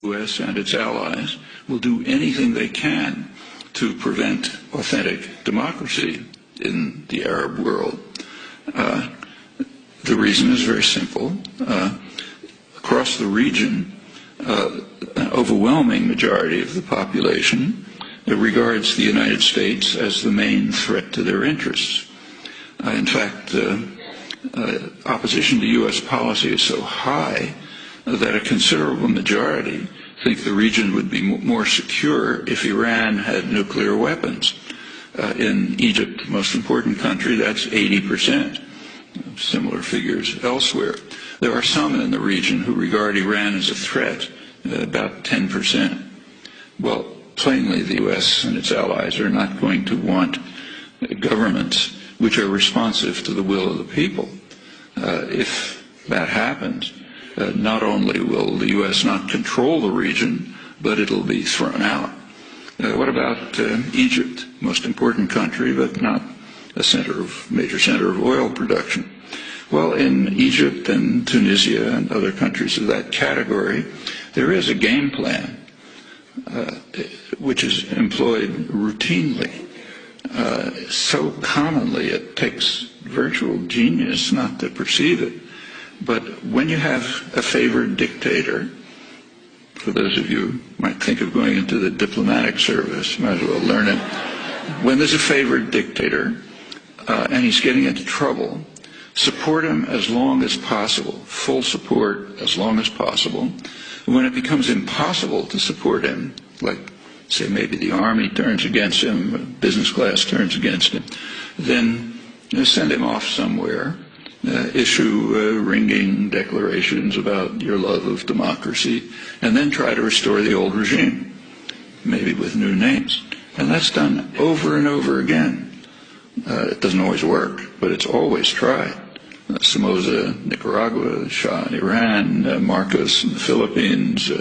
The U.S. and its allies will do anything they can to prevent authentic democracy in the Arab world. The reason is very simple. Across the region, an overwhelming majority of the population regards the United States as the main threat to their interests. In fact, opposition to U.S. policy is so high that a considerable majority think the region would be more secure if Iran had nuclear weapons. In Egypt, the most important country, that's 80%. Similar figures elsewhere. There are some in the region who regard Iran as a threat, about 10%. Well, plainly the U.S. and its allies are not going to want governments which are responsive to the will of the people. If that happens, not only will the U.S. not control the region, but it'll be thrown out. What about Egypt, most important country, but not a major center of oil production? Well, in Egypt and Tunisia and other countries of that category, there is a game plan which is employed routinely, so commonly it takes virtual genius not to perceive it. But when you have a favored dictator, for those of you who might think of going into the diplomatic service, might as well learn it. When there's a favored dictator and he's getting into trouble, support him as long as possible, full support as long as possible. And when it becomes impossible to support him, like say maybe the army turns against him, business class turns against him, then send him off somewhere. Issue ringing declarations about your love of democracy, and then try to restore the old regime, maybe with new names. And that's done over and over again. It doesn't always work, but it's always tried. Somoza, Nicaragua, Shah in Iran, Marcos in the Philippines,